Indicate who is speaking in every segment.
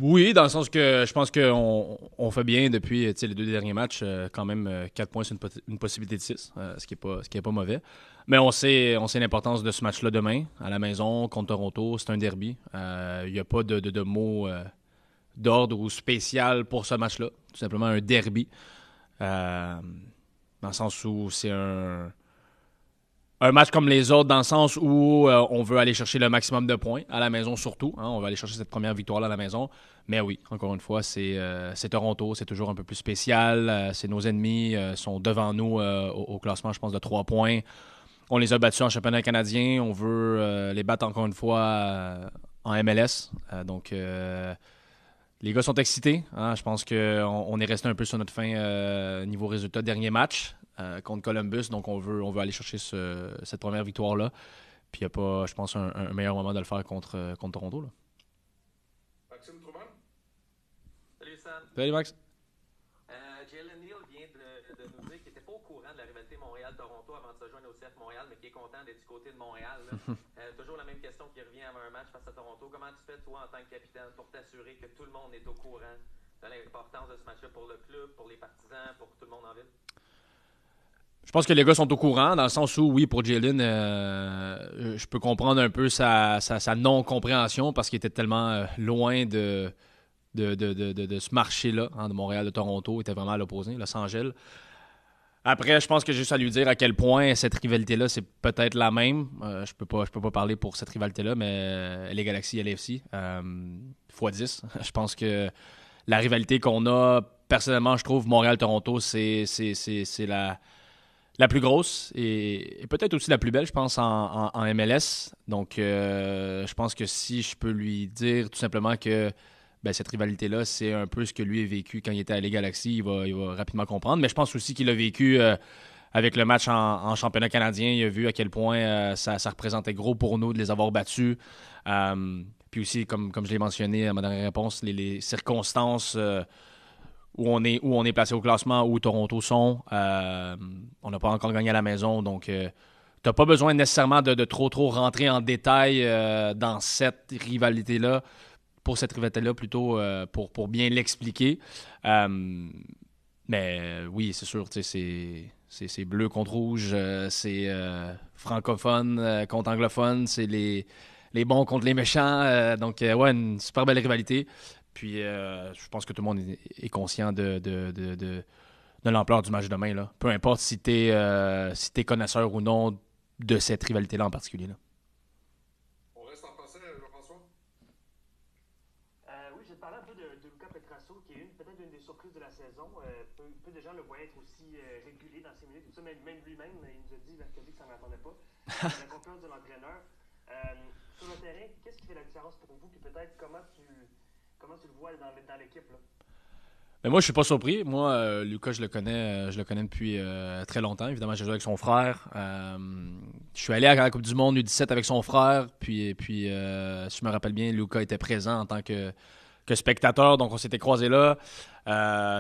Speaker 1: Oui, dans le sens que je pense qu'on fait bien depuis les 2 derniers matchs. Quand même, 4 points, c'est une possibilité de 6, ce qui est pas mauvais. Mais on sait l'importance de ce match-là demain, à la maison, contre Toronto. C'est un derby. Il n'y a pas de mots d'ordre ou spécial pour ce match-là. Tout simplement un derby. Euh, Dans le sens où c'est un match comme les autres, dans le sens où on veut aller chercher le maximum de points, à la maison surtout. Hein, on va aller chercher cette première victoire-là à la maison. Mais oui, encore une fois, c'est Toronto, c'est toujours un peu plus spécial. C'est nos ennemis, sont devant nous au classement, je pense, de 3 points. On les a battus en championnat canadien. On veut les battre encore une fois en MLS. Les gars sont excités. Hein. Je pense qu'on est resté un peu sur notre fin niveau résultat. Dernier match contre Columbus. Donc, on veut aller chercher cette première victoire-là. Puis, il n'y a pas, je pense, un meilleur moment de le faire contre Toronto. Là.
Speaker 2: Maxime Truman?
Speaker 3: Salut Sam.
Speaker 1: Salut, Max.
Speaker 3: Neal vient de nous dire qu'il n'était pas au courant de la rivalité Montréal-Toronto avant de se joindre au CF Montréal, mais qu'il est content d'être du côté de Montréal. Toujours la même question qui revient avant un match face à Toronto. Comment tu fais, toi, en tant que capitaine, pour t'assurer que tout le monde est au courant de l'importance de ce match-là pour le club, pour les partisans, pour tout le monde en ville?
Speaker 1: Je pense que les gars sont au courant, dans le sens où, oui, pour Jalen, je peux comprendre un peu sa non-compréhension parce qu'il était tellement loin de ce marché-là, hein, de Montréal, de Toronto, il était vraiment à l'opposé, Los Angeles. Après, je pense que j'ai juste à lui dire à quel point cette rivalité-là, c'est peut-être la même. Je peux pas parler pour cette rivalité-là, mais les Galaxies et l'IMFC, x10. Je pense que la rivalité qu'on a, personnellement, je trouve Montréal-Toronto, c'est la plus grosse et peut-être aussi la plus belle, je pense, en MLS. Donc, je pense que si je peux lui dire tout simplement que cette rivalité-là, c'est un peu ce que lui a vécu quand il était à les Galaxies, il va rapidement comprendre. Mais je pense aussi qu'il a vécu avec le match en championnat canadien. Il a vu à quel point ça représentait gros pour nous de les avoir battus. Puis aussi, comme je l'ai mentionné à ma dernière réponse, les circonstances où on est placé au classement, où Toronto sont. On n'a pas encore gagné à la maison, donc tu n'as pas besoin nécessairement de trop rentrer en détail dans cette rivalité-là, pour cette rivalité-là plutôt, pour bien l'expliquer. Mais oui, c'est sûr, c'est bleu contre rouge, c'est francophone contre anglophone, c'est les bons contre les méchants. Donc, ouais, une super belle rivalité. Puis, je pense que tout le monde est conscient de l'ampleur du match demain. Là. Peu importe si tu es connaisseur ou non de cette rivalité-là en particulier. Là.
Speaker 2: On reste en français, Jean-François?
Speaker 4: Oui, je vais te parler un peu de Luca Petrasso, qui est peut-être une des surprises de la saison. Peu de gens le voyaient être aussi régulier dans ses minutes. Tout ça, même lui-même, il nous a dit mercredi que ça n'en attendait pas. La confiance de l'entraîneur. Sur le terrain, qu'est-ce qui fait la différence pour vous? Puis peut-être comment tu le vois dans l'équipe? Là?
Speaker 1: Mais moi, je suis pas surpris. Moi, Lucas, je le connais depuis très longtemps. Évidemment, j'ai joué avec son frère. Je suis allé à la Coupe du Monde U17 avec son frère. Puis si je me rappelle bien, Lucas était présent en tant que spectateur. Donc, on s'était croisés là.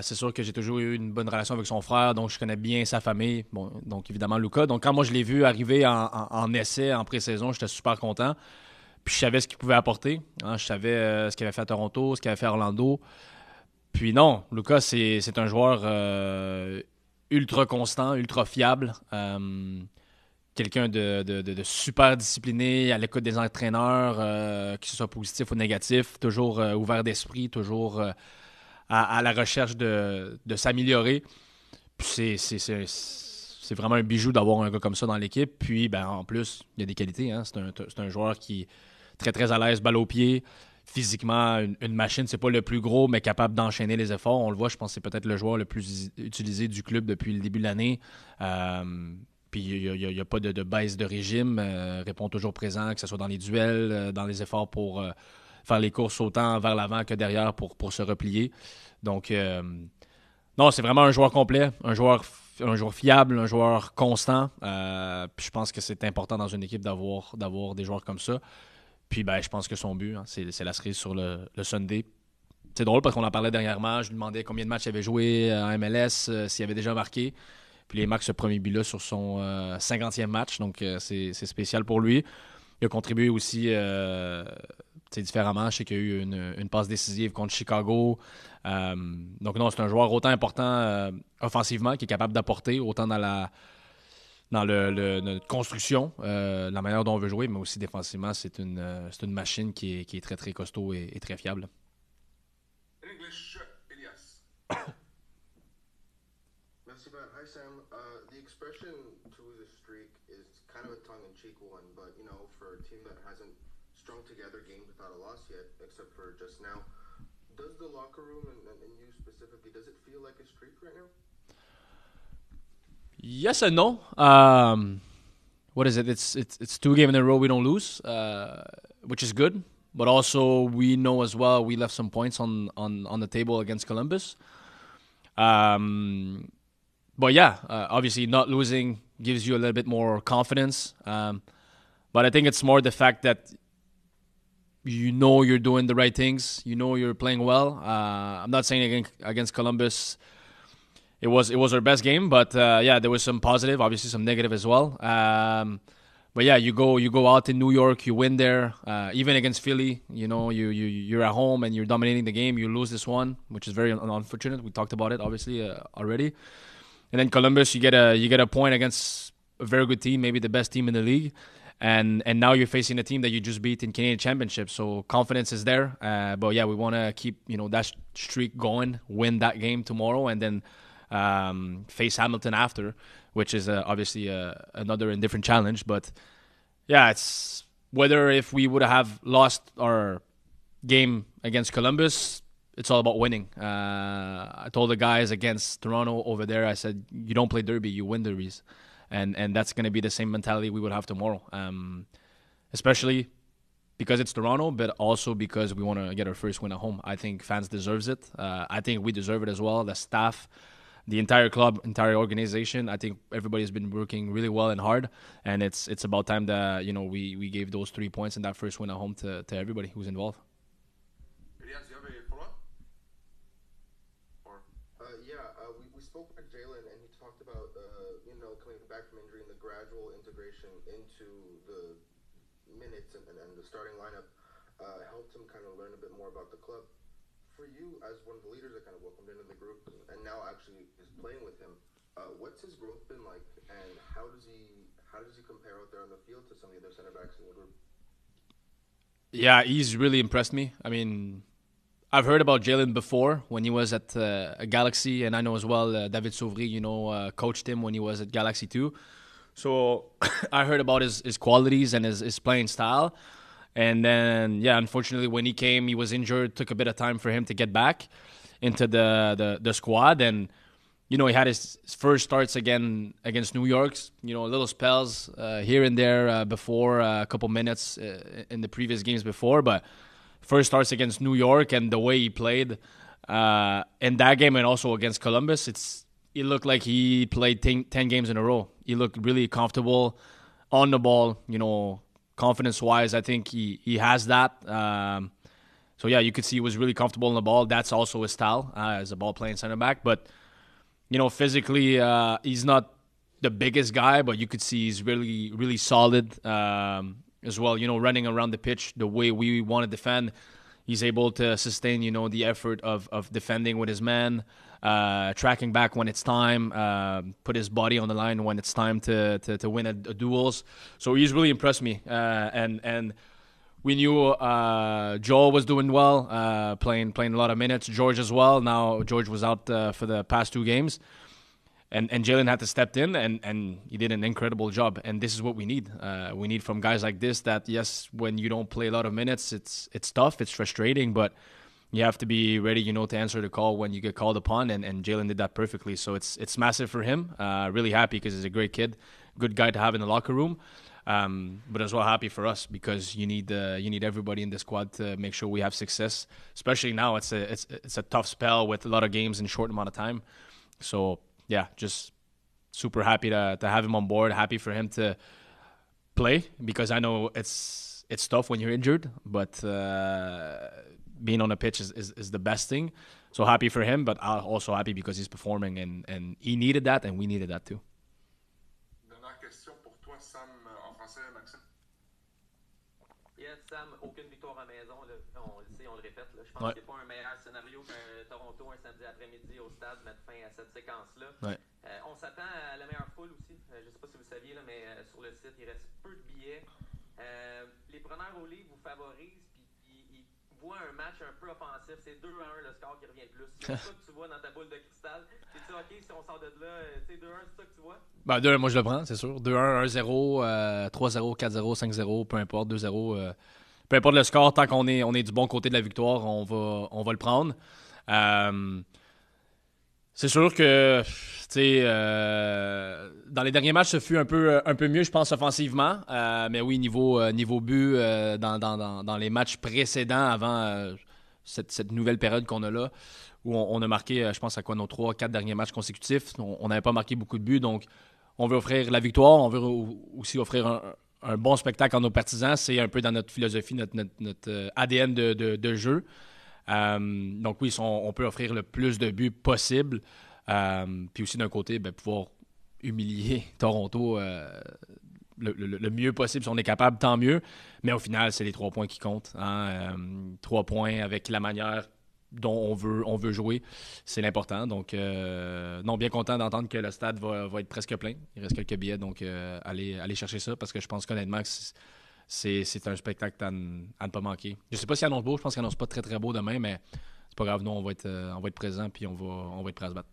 Speaker 1: C'est sûr que j'ai toujours eu une bonne relation avec son frère. Donc, je connais bien sa famille. Bon, donc, évidemment, Lucas. Donc, quand moi, je l'ai vu arriver en essai, en pré-saison, j'étais super content. Puis, je savais ce qu'il pouvait apporter. Hein. Je savais ce qu'il avait fait à Toronto, ce qu'il avait fait à Orlando. Puis non, Lucas, c'est un joueur ultra constant, ultra fiable. Quelqu'un de super discipliné, à l'écoute des entraîneurs, que ce soit positif ou négatif, toujours ouvert d'esprit, toujours à la recherche de s'améliorer. Puis c'est vraiment un bijou d'avoir un gars comme ça dans l'équipe. Puis en plus, il y a des qualités. Hein. C'est un joueur qui est très, très à l'aise, balle au pied. Physiquement, une machine, c'est pas le plus gros, mais capable d'enchaîner les efforts. On le voit, je pense que c'est peut-être le joueur le plus utilisé du club depuis le début de l'année. Puis il n'y a pas de baisse de régime. Répond toujours présent, que ce soit dans les duels, dans les efforts pour faire les courses autant vers l'avant que derrière pour se replier. Donc, non, c'est vraiment un joueur complet, un joueur fiable, un joueur constant. Puis je pense que c'est important dans une équipe d'avoir des joueurs comme ça. Puis je pense que son but, hein, c'est la cerise sur le Sunday. C'est drôle parce qu'on en parlait dernièrement. Je lui demandais combien de matchs il avait joué en MLS, s'il avait déjà marqué. Puis il marque ce premier but-là sur son 50e match. Donc c'est spécial pour lui. Il a contribué aussi différemment. Je sais qu'il y a eu une passe décisive contre Chicago. Donc non, c'est un joueur autant important offensivement, qui est capable d'apporter autant dans notre construction, la manière dont on veut jouer, mais aussi défensivement, c'est une machine qui est très, très costaud et très fiable.
Speaker 2: In English, Elias.
Speaker 5: Merci, man. Hi, Sam. The expression "to lose a streak" is kind of a tongue-in-cheek one, but for a team that hasn't strung together games without a loss yet, except for just now, does the locker room and you specifically, does it feel like a streak right now?
Speaker 1: Yes and no. What is it? It's 2 games in a row we don't lose, which is good. But also we know as well we left some points on the table against Columbus. But yeah, obviously not losing gives you a little bit more confidence. But I think it's more the fact that you're doing the right things. You're playing well. I'm not saying against Columbus it was our best game, but there was some positive, obviously some negative as well. But yeah, you go out in New York, you win there. Even against Philly, you're at home and you're dominating the game. You lose this one, which is very unfortunate. We talked about it obviously already. And then Columbus, you get a point against a very good team, maybe the best team in the league. And now you're facing a team that you just beat in Canadian Championship. So confidence is there. But yeah, we want to keep that streak going, win that game tomorrow, and then face Hamilton after, which is obviously another and different challenge. But yeah, it's whether if we would have lost our game against Columbus, it's all about winning. I told the guys against Toronto over there, I said, you don't play derby, you win derbies. And that's going to be the same mentality we would have tomorrow, especially because it's Toronto, but also because we want to get our first win at home. I think fans deserves it. I think we deserve it as well, the staff, the entire club, entire organization. I think everybody's been working really well and hard, and it's about time that we gave those 3 points in that first win at home to everybody who's involved.
Speaker 2: Elias, do you have a follow-up?
Speaker 5: We spoke with Jalen, and he talked about coming back from injury and the gradual integration into the minutes and the starting lineup helped him kind of learn a bit more about the club. For you, as one of the leaders that kind of welcomed into the group and now actually is playing with him, what's his growth been like, and how does he compare out there on the field to some of the other center backs in the group?
Speaker 1: Yeah, he's really impressed me. I mean, I've heard about Jalen before when he was at Galaxy, and I know as well David Sauvry, coached him when he was at Galaxy too. So I heard about his qualities and his playing style. And then, yeah, unfortunately, when he came, he was injured. Took a bit of time for him to get back into the squad. And, he had his first starts again against New York. Little spells here and there before, a couple minutes in the previous games before. But first starts against New York, and the way he played in that game and also against Columbus, it looked like he played 10 games in a row. He looked really comfortable on the ball, confidence-wise. I think he has that. So, yeah, you could see he was really comfortable on the ball. That's also his style as a ball-playing center back. But, physically, he's not the biggest guy, but you could see he's really, really solid as well. Running around the pitch the way we want to defend. He's able to sustain, the effort of defending with his man, tracking back when it's time, put his body on the line when it's time to win a duels. So he's really impressed me. And we knew Joel was doing well, playing a lot of minutes. George as well. Now George was out for the past 2 games. And Jalen had to step in, and he did an incredible job. And this is what we need. We need from guys like this that, yes, when you don't play a lot of minutes, it's tough, it's frustrating, but you have to be ready, to answer the call when you get called upon. And Jalen did that perfectly. So it's massive for him. Really happy because he's a great kid, good guy to have in the locker room. But as well happy for us because you need everybody in the squad to make sure we have success. Especially now, it's a tough spell with a lot of games in a short amount of time. So. Yeah, just super happy to have him on board. Happy for him to play because I know it's tough when you're injured, but being on a pitch is the best thing. So happy for him, but also happy because he's performing and he needed that and we needed that too.
Speaker 2: Dernière question pour toi, Sam, en français, Maxime.
Speaker 3: Yes, Sam, aucune victoire à maison. Là. On le sait, on le répète. Là. Je pense qu'il n'y a pas un meilleur scénario qu'un Toronto un samedi après-midi au stade mettre fin à cette séquence-là.
Speaker 1: Ouais.
Speaker 3: On s'attend à la meilleure foule aussi. Je ne sais pas si vous saviez, là, mais sur le site, il reste peu de billets. Les preneurs au livre vous favorisent, puis ils voient un match un peu offensif. C'est 2-1 le score qui revient le plus. C'est ça que tu vois dans ta boule de cristal. C'est-tu OK si on sort de là? 2-1, c'est ça que tu vois?
Speaker 1: Ben, 2-1, moi je le prends, c'est sûr. 2-1, 1-0, 3-0, 4-0, 5-0, peu importe, 2-0. Peu importe le score, tant qu'on est du bon côté de la victoire, on va le prendre. C'est sûr que dans les derniers matchs, ce fut un peu mieux, je pense, offensivement. Mais oui, niveau but, dans les matchs précédents, avant cette nouvelle période qu'on a là, où on a marqué, je pense, à quoi nos 3-4 derniers matchs consécutifs, on n'avait pas marqué beaucoup de buts. Donc, on veut offrir la victoire, on veut aussi offrir un bon spectacle à nos partisans. C'est un peu dans notre philosophie, notre ADN de jeu. Donc oui, on peut offrir le plus de buts possible. Puis aussi d'un côté, pouvoir humilier Toronto le mieux possible. Si on est capable, tant mieux. Mais au final, c'est les 3 points qui comptent. 3 points avec la manière dont on veut jouer. C'est l'important. Donc, non, bien content d'entendre que le stade va être presque plein. Il reste quelques billets, donc allez chercher ça parce que je pense qu'honnêtement, c'est un spectacle à ne pas manquer. Je ne sais pas s'il annonce beau, je pense qu'il annonce pas très très beau demain, mais c'est pas grave, nous on va être présents puis on va être prêts à se battre.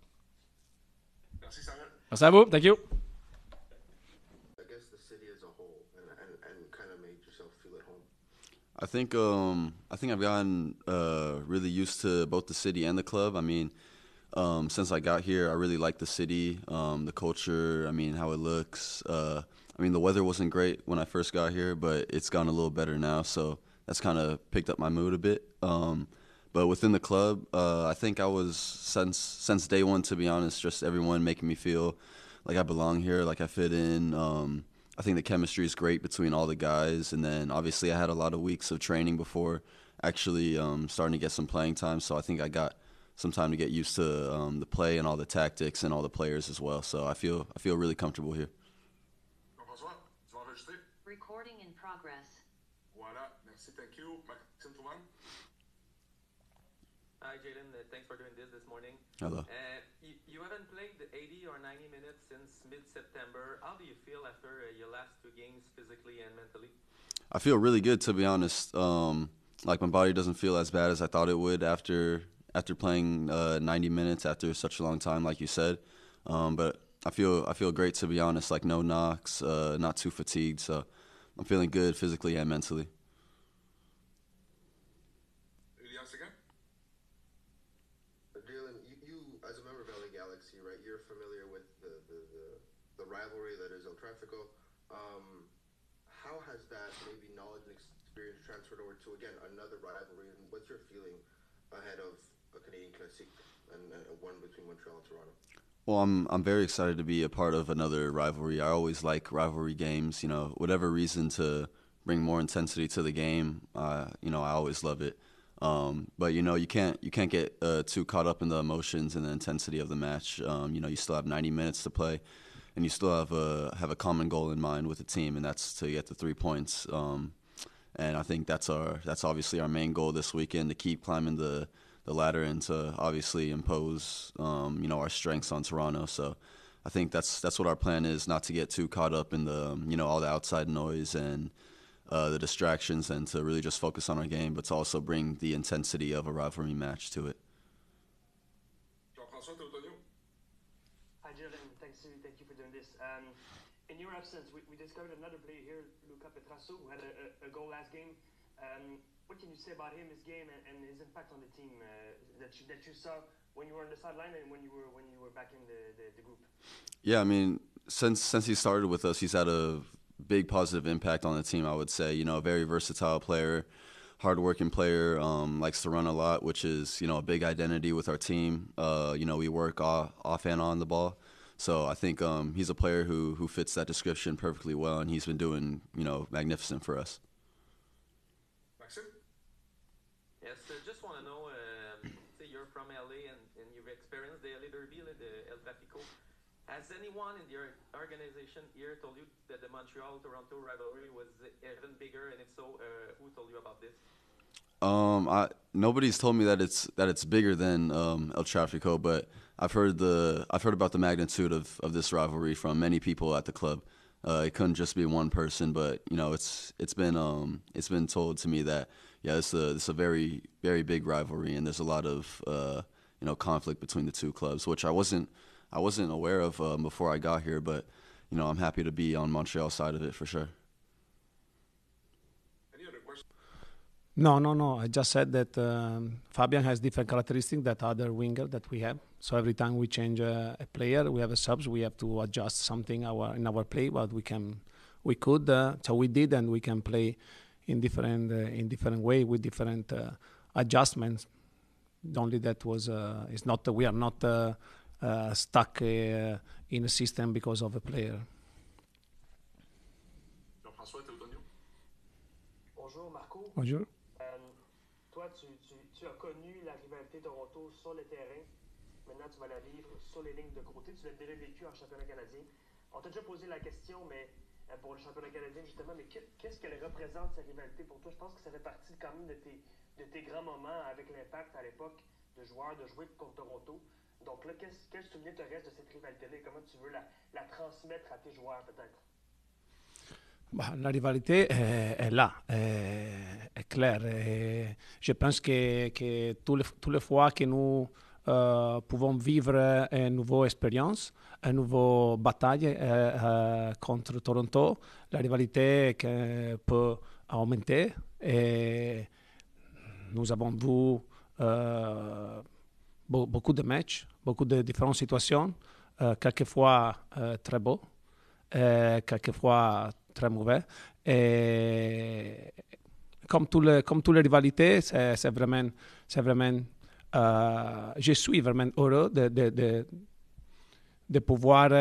Speaker 2: Merci Samuel.
Speaker 1: Merci à vous, thank you.
Speaker 5: I guess the city as a whole, and kind of made yourself feel at home.
Speaker 6: I think I've gotten really used to both the city and the club. I mean, since I got here, I really like the city, the culture. I mean, how it looks. I mean, the weather wasn't great when I first got here, but it's gotten a little better now, so that's kind of picked up my mood a bit. But within the club, I think I was, since day one, to be honest, just everyone making me feel like I belong here, like I fit in. I think the chemistry is great between all the guys, and then obviously I had a lot of weeks of training before actually starting to get some playing time, so I think I got some time to get used to the play and all the tactics and all the players as well, so I feel really comfortable here.
Speaker 2: Jean-François, tu vas enregistrer?
Speaker 7: Recording in progress.
Speaker 2: Voilà, merci, thank you. Maxime Trouman?
Speaker 3: Hi, Jalen. Thanks for doing this morning.
Speaker 6: Hello.
Speaker 3: You haven't played 80 or 90 minutes since mid-September. How do you feel after your last 2 games physically and mentally?
Speaker 6: I feel really good, to be honest. Like my body doesn't feel as bad as I thought it would after playing 90 minutes after such a long time, like you said. But I feel great, to be honest. Like no knocks, not too fatigued, so I'm feeling good physically and mentally.
Speaker 2: Elias again?
Speaker 5: Dylan, you as a member of LA Galaxy, right? You're familiar with the rivalry that is El Tráfico. How has that maybe knowledge and experience transferred over to again another rivalry? And what's your feeling ahead of a Canadian Classique and one between Montreal and Toronto?
Speaker 6: Well, I'm very excited to be a part of another rivalry. I always like rivalry games. You know, whatever reason to bring more intensity to the game. You know, I always love it. But you know, you can't get too caught up in the emotions and the intensity of the match. You know, you still have 90 minutes to play, and you still have a common goal in mind with the team, and that's to get the 3 points. And I think that's obviously our main goal this weekend, to keep climbing the ladder and to obviously impose you know, our strengths on Toronto. So I think that's what our plan is, not to get too caught up in the, you know, all the outside noise and the distractions, and to really just focus on our game, but to also bring the intensity of a rivalry match to it.
Speaker 2: Jean-François Théotonio?
Speaker 4: Hi, Jalen. Thank you for doing this. In your absence, we discovered another player here, Luca Petrasso, who had a goal last game. What can you say about him, his game, and his impact on the team that you saw when you were on the sideline and when you were back in the group?
Speaker 6: Yeah, I mean, since he started with us, he's had a big positive impact on the team, I would say. You know, a very versatile player, hardworking player, likes to run a lot, which is, you know, a big identity with our team. You know, we work off and on the ball. So I think he's a player who fits that description perfectly well, and he's been doing, you know, magnificent for us.
Speaker 2: Maxime?
Speaker 3: Yes, just want to know, you're from LA and you've experienced the LA Derby, the El Tráfico. Has anyone in the organization here told you that the Montreal-Toronto rivalry was even bigger, and if so, who told you about this?
Speaker 6: Nobody's told me that it's bigger than El Tráfico, but I've heard about the magnitude of this rivalry from many people at the club. It couldn't just be one person, but it's been told to me that it's a very, very big rivalry, and there's a lot of conflict between the two clubs, which I wasn't aware of before I got here, but I'm happy to be on Montreal's side of it for sure.
Speaker 8: No. I just said that Fabian has different characteristics that other winger that we have. So every time we change a player, we have a subs. We have to adjust something in our play, but we could. So we did, and we can play in different way with different adjustments. Only that was it's not. We are not stuck in a system because of a player.
Speaker 2: Jean-François Théodonio.
Speaker 4: Bonjour Marco.
Speaker 8: Bonjour.
Speaker 4: Toi, tu as connu la rivalité Toronto sur le terrain. Maintenant, tu vas la vivre sur les lignes de côté. Tu l'as déjà vécu en championnat canadien. On t'a déjà posé la question, mais pour le championnat canadien justement, mais qu'est-ce qu'elle représente, cette rivalité pour toi? Je pense que ça fait partie quand même de tes grands moments avec l'Impact à l'époque de jouer contre Toronto. Donc là, quel souvenir te reste de cette rivalité-là et comment tu veux la transmettre à tes joueurs peut-être?
Speaker 8: La rivalité est là, est claire. Et je pense que tous les fois que nous pouvons vivre une nouvelle expérience, une nouvelle bataille contre Toronto, la rivalité peut augmenter. Et nous avons vu beaucoup de matchs, beaucoup de différentes situations, quelquefois très beaux, quelquefois très mauvais. Et comme toutes les rivalités, c'est vraiment je suis vraiment heureux de pouvoir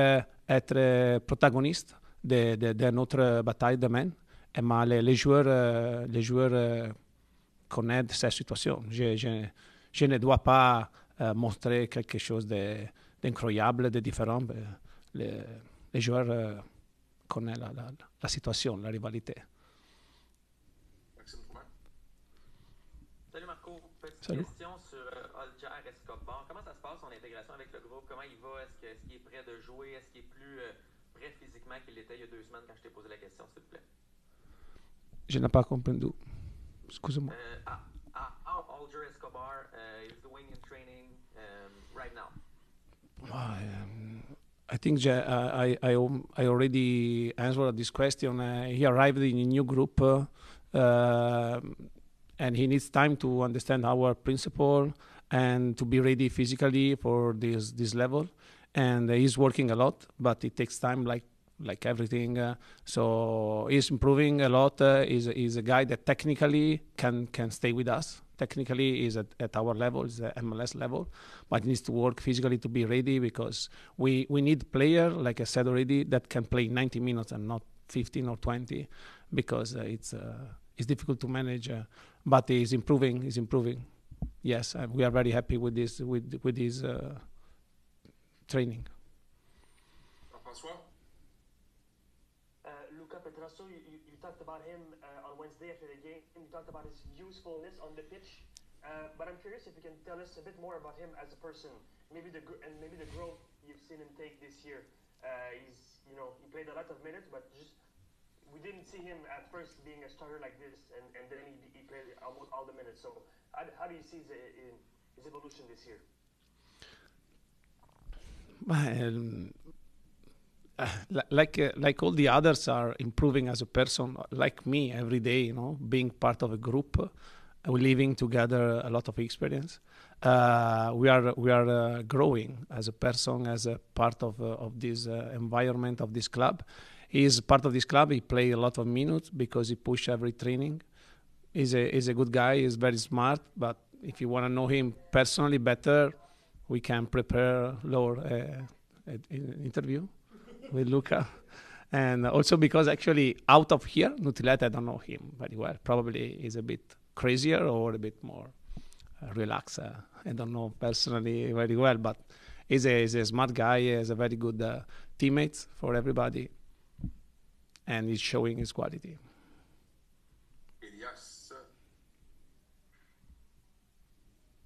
Speaker 8: être protagoniste de notre bataille demain. Mais les joueurs connaissent cette situation. Je ne dois pas montrer quelque chose d'incroyable, de différent. Les joueurs connaissent la situation, la rivalité.
Speaker 2: Maxime Trouin.
Speaker 3: Salut Marco, petite
Speaker 8: Salut.
Speaker 3: question sur Olger Escobar. Comment ça se passe son intégration avec le groupe? Comment il va? Est-ce qu'il est prêt de jouer? Est-ce qu'il est plus prêt physiquement qu'il l'était il y a 2 semaines quand je t'ai posé la question, s'il te plaît?
Speaker 8: Je n'ai pas compris. Excuse-moi.
Speaker 3: How Olger Escobar is doing in training right now?
Speaker 8: I think I already answered this question. He arrived in a new group, and he needs time to understand our principle and to be ready physically for this level. And he's working a lot, but it takes time, like everything. So he's improving a lot. He's a guy that technically can stay with us. Technically is at our level, is the MLS level, but needs to work physically to be ready because we need player, like I said already, that can play 90 minutes and not 15 or 20 because it's difficult to manage. But he's improving. Yes, we are very happy with this training.
Speaker 2: Jean-François.
Speaker 4: Luca Petrasso, you talked about him on Wednesday after the game. You talked about his usefulness on the pitch. But I'm curious if you can tell us a bit more about him as a person. Maybe the growth you've seen him take this year. He played a lot of minutes, but we didn't see him at first being a starter like this, and then he played almost all the minutes. So how do you see his evolution this year?
Speaker 8: Like all the others are improving as a person, like me every day, being part of a group, we're living together a lot of experience. We are growing as a person, as a part of this environment of this club. He is part of this club. He plays a lot of minutes because he pushes every training. He's a good guy. He's very smart. But if you want to know him personally better, we can prepare an interview with Luca. And also because actually out of here, Nutilete, I don't know him very well. Probably he's a bit crazier or a bit more relaxed. I don't know personally very well, but he's a smart guy. He has a very good teammates for everybody, and he's showing his quality.
Speaker 2: Yes.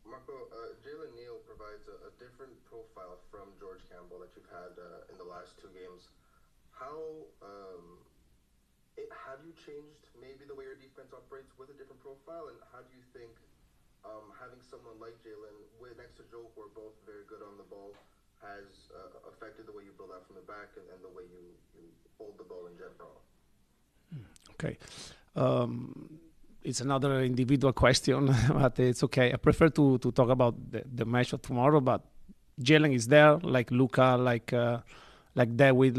Speaker 5: Marco, Jalen Neal provides a different profile from George Campbell that you've had in the last two games. Have you changed maybe the way your defense operates with a different profile, and how do you think having someone like Jalen next to Joe, who are both very good on the ball, has affected the way you build out from the back and the way you hold the ball in general?
Speaker 8: Okay. It's another individual question, but it's okay. I prefer to talk about the match of tomorrow, but Jalen is there, like Luca, like David,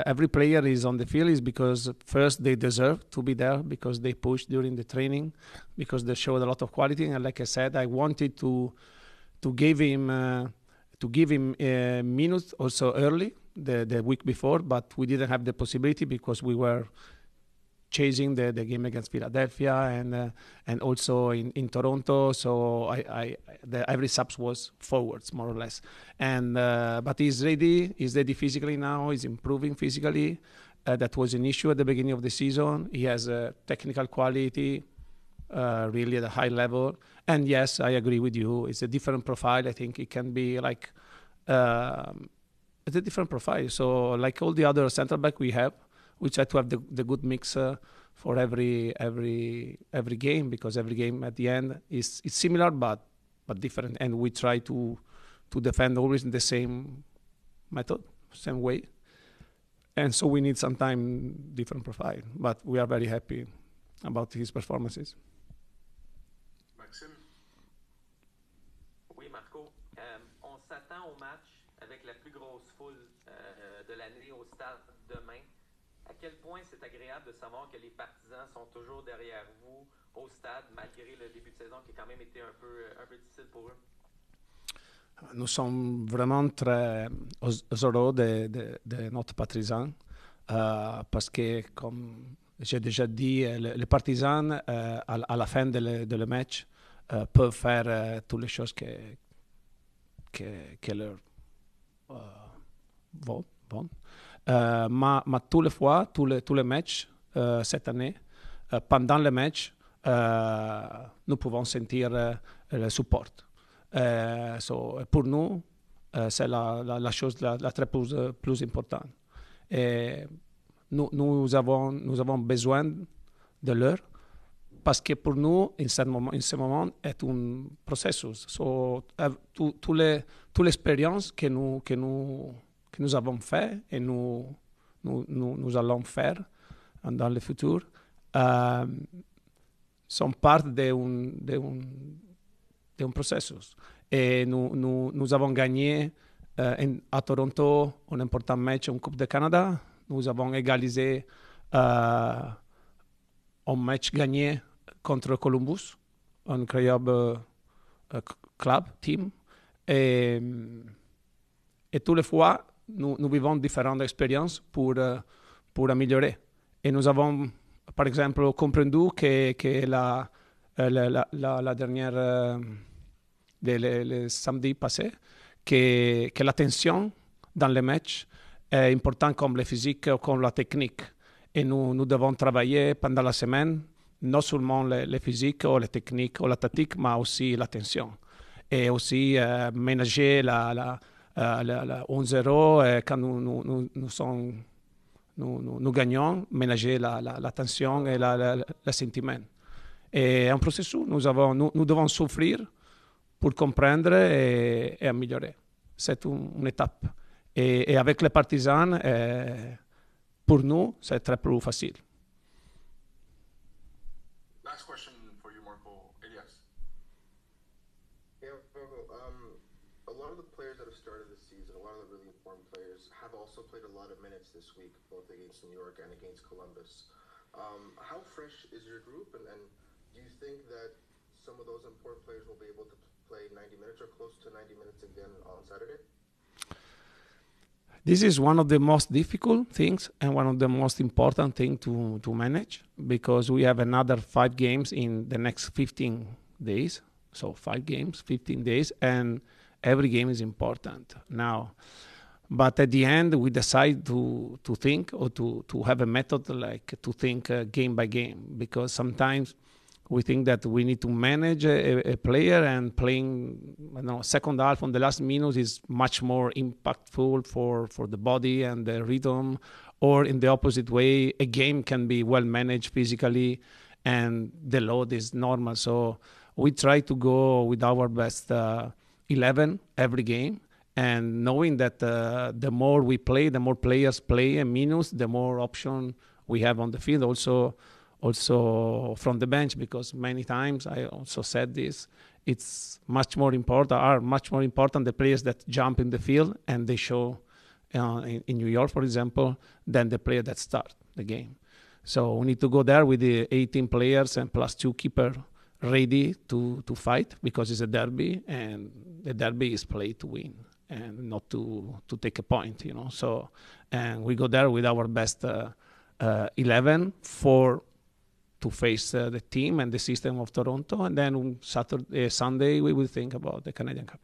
Speaker 8: every player is on the field is because first they deserve to be there because they pushed during the training, because they showed a lot of quality. And like I said, I wanted to give him minutes also early the week before, but we didn't have the possibility because we were chasing the game against Philadelphia and also in Toronto. So every subs was forwards more or less. And but he's ready physically now. He's improving physically. That was an issue at the beginning of the season. He has a technical quality really at a high level. And yes, I agree with you. It's a different profile. I think it can be like it's a different profile. So like all the other center back we have, we try to have the good mix for every game, because every game at the end is similar but different, and we try to defend always in the same method, same way, and so we need sometimes different profile. But we are very happy about his performances.
Speaker 2: Maxime?
Speaker 3: Oui, Marco. On s'attend au match avec la plus grosse foule de l'année au stade demain. À quel point c'est agréable de savoir que les partisans sont toujours derrière vous au stade, malgré le début de saison qui a quand même été un peu difficile pour eux?
Speaker 8: Nous sommes vraiment très heureux de notre partisan parce que, comme j'ai déjà dit, les partisans, à la fin de le match, peuvent faire toutes les choses que leur vont. Mais tous les fois, tous les matchs cette année, pendant le match, nous pouvons sentir le support. So, pour nous, c'est la chose la très plus importante. Et nous avons besoin de l'heure parce que pour nous, en ce moment, est un processus. So, toute l'expérience que nous avons fait et nous allons faire dans le futur sont part d'un processus. Et nous avons gagné à Toronto un important match en Coupe de Canada. Nous avons égalisé un match gagné contre Columbus, un incroyable club, team. Et toutes les fois, nous vivons différentes expériences pour améliorer. Et nous avons, par exemple, compris que la dernière, le samedi passé, que la tension dans les matchs est importante comme le physique ou comme la technique. Et nous devons travailler pendant la semaine, non seulement le physique ou la technique ou la tactique, mais aussi la tension. Et aussi ménager la 1-0 quand nous gagnons, ménager la tension et le sentiment. Et un processus, nous devons souffrir pour comprendre et améliorer. C'est une étape. Et avec les partisans, pour nous, c'est très plus facile.
Speaker 2: Last question for you, Marco. Elias.
Speaker 5: Yeah, Marco, a lot of the players that have started this season, a lot of the really important players, have also played a lot of minutes this week, both against New York and against Columbus. How fresh is your group, and do you think that some of those important players will be able to play 90 minutes or close to 90 minutes again on Saturday?
Speaker 8: This is one of the most difficult things and one of the most important things to manage, because we have another 5 games in the next 15 days. So 5 games, 15 days, and every game is important now. But at the end, we decide to think or to have a method like to think game by game, because sometimes we think that we need to manage a player, and playing second half on the last minute is much more impactful for the body and the rhythm, or in the opposite way, a game can be well managed physically and the load is normal. So we try to go with our best 11 every game, and knowing that the more we play, the more players play a minus, the more option we have on the field. Also from the bench, because many times I also said this, it's much more important the players that jump in the field and they show in New York, for example, than the player that start the game. So we need to go there with the 18 players and plus 2 keeper ready to fight, because it's a derby, and the derby is played to win and not to take a point, So, and we go there with our best 11 to face the team and the system of Toronto, and then Sunday we will think about the Canadian Cup.